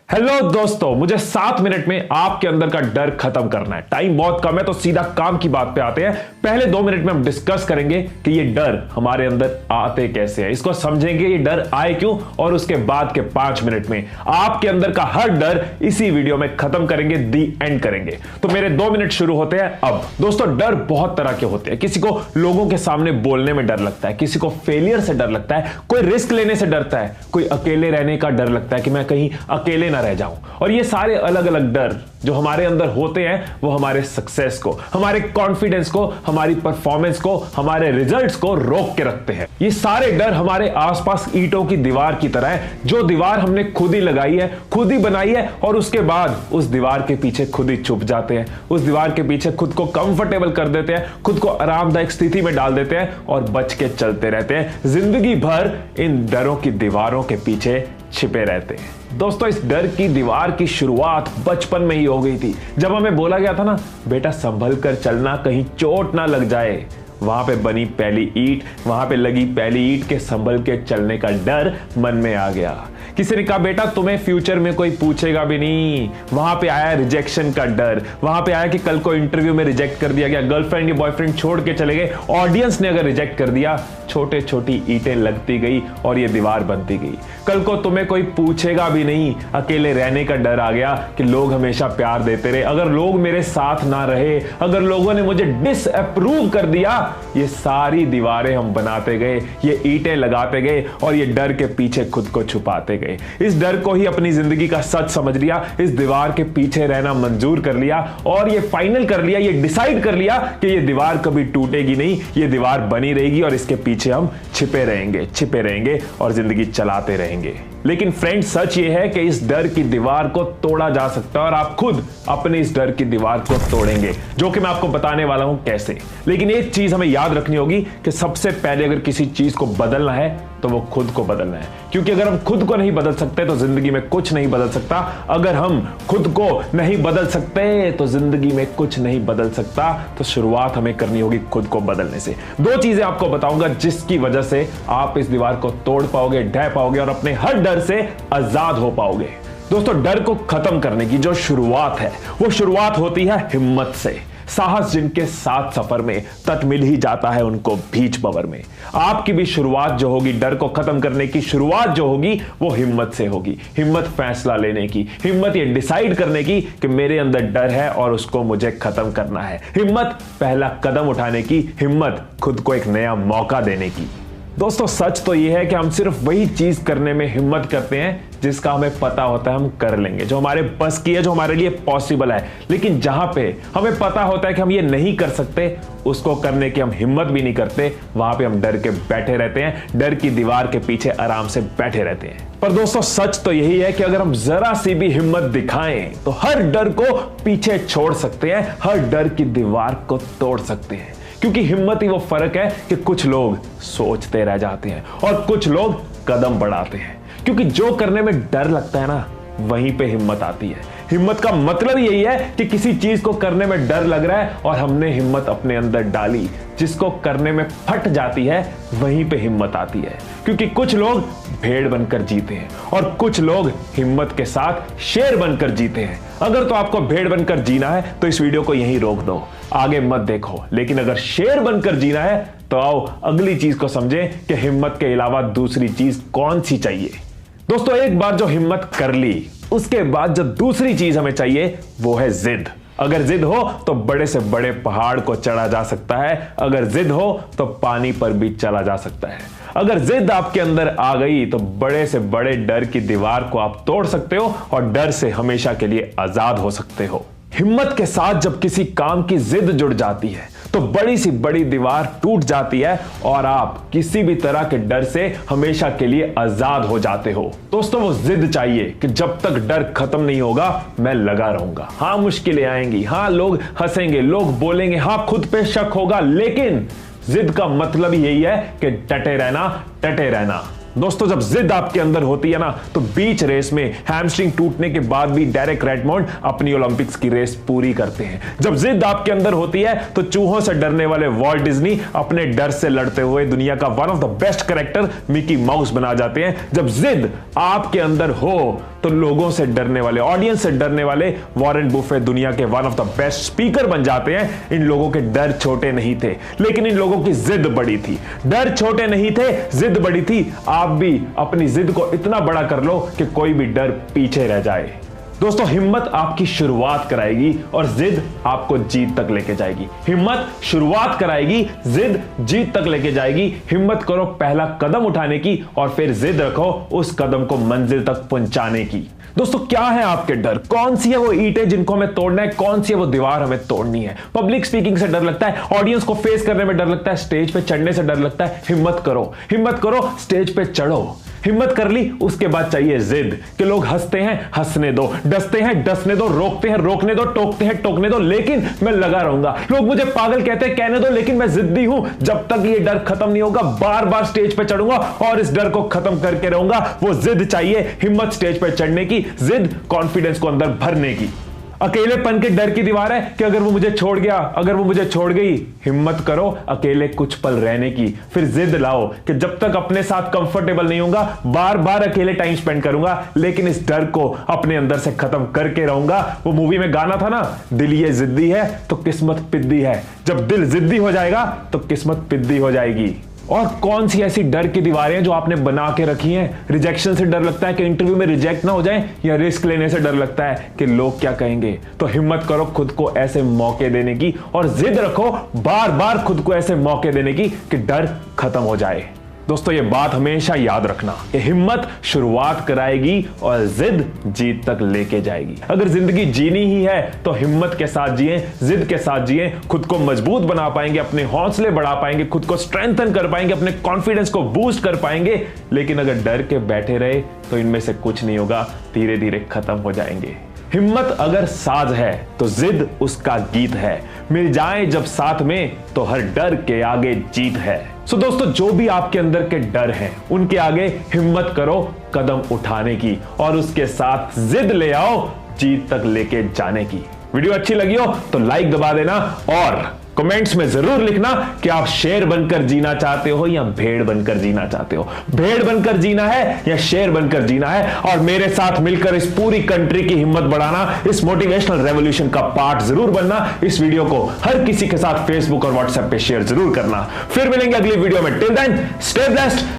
Hello दोस्तों, मुझे 7 minute में आपके अंदर का डर खत्म करना है। टाइम बहुत कम है तो सीधा काम की बात पे आते हैं। पहले 2 मिनट में हम डिस्कस करेंगे कि ये डर हमारे अंदर आते कैसे हैं, इसको समझेंगे ये डर आए क्यों, और उसके बाद के 5 मिनट में आपके अंदर का हर डर इसी वीडियो में खत्म करेंगे, दी एंड करेंगे। तो मेरे 2 मिनट शुरू होते हैं अब। दोस्तों, डर बहुत तरह के होते हैं। किसी को लोगों के सामने बोलने में डर लगता है, किसी को फेलियर से डर लगता है, कोई रिस्क लेने से डरता है, कोई अकेले रहने का डर लगता है कि मैं कहीं अकेले ना रह जाऊं। और ये सारे अलग अलग डर जो हमारे अंदर होते हैं वो हमारे सक्सेस को, हमारे कॉन्फिडेंस को, हमारी परफॉर्मेंस को, हमारे रिजल्ट्स को रोक के रखते हैं। ये सारे डर हमारे आसपास ईंटों की दीवार की तरह है, जो दीवार हमने खुद ही लगाई है, खुद ही बनाई है, और उसके बाद उस दीवार के पीछे खुद ही छुप जाते हैं। उस दीवार के पीछे खुद को कंफर्टेबल कर देते हैं, खुद को आरामदायक स्थिति में डाल देते हैं और बच के चलते रहते हैं। जिंदगी भर इन डरों की दीवारों के पीछे छिपे रहते हैं। दोस्तों, इस डर की दीवार की शुरुआत बचपन में ही हो गई थी, जब हमें बोला गया था ना, बेटा संभल कर चलना, कहीं चोट ना लग जाए। वहां पे बनी पहली ईंट, वहां पे लगी पहली ईंट के संभल के चलने का डर मन में आ गया। किसी ने कहा बेटा तुम्हें फ्यूचर में कोई पूछेगा भी नहीं। वहां पे आया रिजेक्शन का डर, वहां पे आया कि कल को इंटरव्यू में रिजेक्ट कर दिया गया, गर्लफ्रेंड या बॉयफ्रेंड छोड़ के चले गए, ऑडियंस ने अगर रिजेक्ट कर दिया, छोटे छोटी ईंटें लगती गई और ये दीवार बनती गई। कल को तुम्हें कोई पूछेगा भी नहीं, अकेले रहने का डर आ गया कि लोग हमेशा प्यार देते रहे, अगर लोग मेरे साथ ना रहे, अगर लोगों ने मुझे डिसअप्रूव कर दिया। ये सारी दीवारें हम बनाते गए, ये ईंटें लगाते गए और ये डर के पीछे खुद को छुपाते गए। इस डर को ही अपनी जिंदगी का सच समझ लिया, इस दीवार के पीछे रहना मंजूर कर लिया और ये फाइनल कर लिया, ये डिसाइड कर लिया कि ये दीवार कभी टूटेगी नहीं, ये दीवार बनी रहेगी और इसके पीछे हम छिपे रहेंगे और जिंदगी चलाते रहेंगे। लेकिन फ्रेंड, सच ये है कि इस डर की दीवार को तोड़ा जा सकता है और आप खुद अपने इस डर की दीवार को तोड़ेंगे, जो कि मैं आपको बताने वाला हूं कैसे। लेकिन एक चीज हमें याद रखनी होगी कि सबसे पहले अगर किसी चीज को बदलना है तो वो खुद को बदलना है, क्योंकि अगर हम खुद को नहीं बदल सकते तो जिंदगी में कुछ नहीं बदल सकता। अगर हम खुद को नहीं बदल सकते तो जिंदगी में कुछ नहीं बदल सकता। तो शुरुआत हमें करनी होगी खुद को बदलने से। 2 चीजें आपको बताऊंगा जिसकी वजह से आप इस दीवार को तोड़ पाओगे, ढह पाओगे और अपने हर डर से आजाद हो पाओगे। दोस्तों, डर को खत्म करने की जो शुरुआत है वो शुरुआत होती है हिम्मत से। साहस जिनके साथ सफर में, तट मिल ही जाता है उनको बीच बवर में। आपकी भी शुरुआत जो होगी, डर को खत्म करने की शुरुआत जो होगी, वो हिम्मत से होगी। हिम्मत फैसला लेने की, हिम्मत ये डिसाइड करने की कि मेरे अंदर डर है और उसको मुझे खत्म करना है। हिम्मत पहला कदम उठाने की, हिम्मत खुद को एक नया मौका देने की। दोस्तों, सच तो यह है कि हम सिर्फ वही चीज करने में हिम्मत करते हैं जिसका हमें पता होता है हम कर लेंगे, जो हमारे बस की है, जो हमारे लिए पॉसिबल है। लेकिन जहां पे हमें पता होता है कि हम ये नहीं कर सकते, उसको करने की हम हिम्मत भी नहीं करते, वहां पे हम डर के बैठे रहते हैं, डर की दीवार के पीछे आराम से बैठे रहते हैं। पर दोस्तों, सच तो यही है कि अगर हम जरा सी भी हिम्मत दिखाएं तो हर डर को पीछे छोड़ सकते हैं, हर डर की दीवार को तोड़ सकते हैं। क्योंकि हिम्मत ही वो फर्क है कि कुछ लोग सोचते रह जाते हैं और कुछ लोग कदम बढ़ाते हैं। क्योंकि जो करने में डर लगता है ना, वहीं पे हिम्मत आती है। हिम्मत का मतलब यही है कि किसी चीज को करने में डर लग रहा है और हमने हिम्मत अपने अंदर डाली, जिसको करने में फट जाती है, वहीं पे हिम्मत आती है। क्योंकि कुछ लोग भेड़ बनकर जीते हैं और कुछ लोग हिम्मत के साथ शेर बनकर जीते हैं। अगर तो आपको भेड़ बनकर जीना है तो इस वीडियो को यहीं रोक दो, आगे मत देखो। लेकिन अगर शेर बनकर जीना है तो आओ अगली चीज को समझें कि हिम्मत के अलावा दूसरी चीज कौन सी चाहिए। दोस्तों, एक बार जो हिम्मत कर ली, उसके बाद जो दूसरी चीज हमें चाहिए वो है जिद। अगर जिद हो तो बड़े से बड़े पहाड़ को चढ़ा जा सकता है, अगर जिद हो तो पानी पर भी चला जा सकता है। अगर जिद आपके अंदर आ गई तो बड़े से बड़े डर की दीवार को आप तोड़ सकते हो और डर से हमेशा के लिए आजाद हो सकते हो। हिम्मत के साथ जब किसी काम की जिद जुड़ जाती है तो बड़ी सी बड़ी दीवार टूट जाती है और आप किसी भी तरह के डर से हमेशा के लिए आजाद हो जाते हो। दोस्तों, वो जिद चाहिए कि जब तक डर खत्म नहीं होगा मैं लगा रहूंगा। हाँ, मुश्किलें आएंगी, हाँ लोग हंसेंगे, लोग बोलेंगे, हाँ खुद पे शक होगा, लेकिन जिद का मतलब यही है कि डटे रहना। दोस्तों, जब जिद आपके अंदर होती है ना, तो बीच रेस में हैमस्ट्रिंग टूटने के बाद भी डेरेक रेडमंड अपनी ओलंपिक्स की रेस पूरी करते हैं। जब जिद आपके अंदर होती है तो चूहों से डरने वाले वॉल्ट डिज्नी अपने डर से लड़ते हुए दुनिया का one of the best character Mickey mouse बना जाते हैं। जब जिद आपके अंदर हो तो लोगों से डरने वाले, ऑडियंस से डरने वाले वॉरेन बुफे दुनिया के one of the best speaker बन जाते हैं। इन लोगों के डर छोटे नहीं थे, लेकिन इन लोगों की जिद बड़ी थी। डर छोटे नहीं थे, जिद बड़ी थी। आप भी अपनी जिद को इतना बड़ा कर लो कि कोई भी डर पीछे रह जाए। दोस्तों, हिम्मत आपकी शुरुआत कराएगी और जिद आपको जीत तक लेके जाएगी। हिम्मत शुरुआत कराएगी, जिद जीत तक लेके जाएगी। हिम्मत करो पहला कदम उठाने की और फिर जिद रखो उस कदम को मंजिल तक पहुंचाने की। दोस्तों, क्या है आपके डर? कौन सी है वो ईंटें जिनको हमें तोड़ना है? कौन सी है वो दीवार हमें तोड़नी है? पब्लिक स्पीकिंग से डर लगता है, ऑडियंस को फेस करने में डर लगता है, स्टेज पे चढ़ने से डर लगता है। हिम्मत करो, स्टेज पे चढ़ो। हिम्मत कर ली, उसके बाद चाहिए जिद कि लोग हंसते हैं, हंसने दो, डसते हैं, डसने दो, रोकते हैं, रोकने दो, टोकते हैं, टोकने दो, लेकिन मैं लगा रहूंगा। लोग मुझे पागल कहते हैं, कहने दो, लेकिन मैं जिद्दी हूं। जब तक ये डर खत्म नहीं होगा, बार बार स्टेज पे चढ़ूंगा और इस डर को खत्म करके रहूंगा। वो जिद चाहिए, हिम्मत स्टेज पे चढ़ने की, जिद कॉन्फिडेंस को अंदर भरने की। अकेलेपन के डर की दीवार है कि अगर वो मुझे छोड़ गया, अगर वो मुझे छोड़ गई। हिम्मत करो अकेले कुछ पल रहने की, फिर जिद लाओ कि जब तक अपने साथ कंफर्टेबल नहीं होऊंगा, बार बार अकेले टाइम स्पेंड करूंगा, लेकिन इस डर को अपने अंदर से खत्म करके रहूंगा। वो मूवी में गाना था ना, दिल ये जिद्दी है तो किस्मत पिद्दी है। जब दिल जिद्दी हो जाएगा तो किस्मत पिद्दी हो जाएगी। और कौन सी ऐसी डर की दीवारें जो आपने बना के रखी हैं? रिजेक्शन से डर लगता है कि इंटरव्यू में रिजेक्ट ना हो जाए, या रिस्क लेने से डर लगता है कि लोग क्या कहेंगे? तो हिम्मत करो खुद को ऐसे मौके देने की और जिद रखो बार बार खुद को ऐसे मौके देने की कि डर खत्म हो जाए। दोस्तों, ये बात हमेशा याद रखना कि हिम्मत शुरुआत कराएगी और जिद जीत तक लेके जाएगी। अगर जिंदगी जीनी ही है तो हिम्मत के साथ जिए, जिद के साथ जिए। खुद को मजबूत बना पाएंगे, अपने हौसले बढ़ा पाएंगे, खुद को स्ट्रेंथन कर पाएंगे, अपने कॉन्फिडेंस को बूस्ट कर पाएंगे। लेकिन अगर डर के बैठे रहे तो इनमें से कुछ नहीं होगा, धीरे धीरे खत्म हो जाएंगे। हिम्मत अगर साज है तो जिद उसका गीत है। मिल जाए जब साथ में तो हर डर के आगे जीत है। सो दोस्तों, जो भी आपके अंदर के डर हैं, उनके आगे हिम्मत करो कदम उठाने की और उसके साथ जिद ले आओ जीत तक लेके जाने की। वीडियो अच्छी लगी हो तो लाइक दबा देना और कमेंट्स में जरूर लिखना कि आप शेर बनकर जीना चाहते हो या भेड़ बनकर जीना चाहते हो। भेड़ बनकर जीना है या शेर बनकर जीना है, और मेरे साथ मिलकर इस पूरी कंट्री की हिम्मत बढ़ाना, इस मोटिवेशनल रेवोल्यूशन का पार्ट जरूर बनना। इस वीडियो को हर किसी के साथ फेसबुक और व्हाट्सएप पे शेयर जरूर करना। फिर मिलेंगे अगली वीडियो में। Till then stay blessed.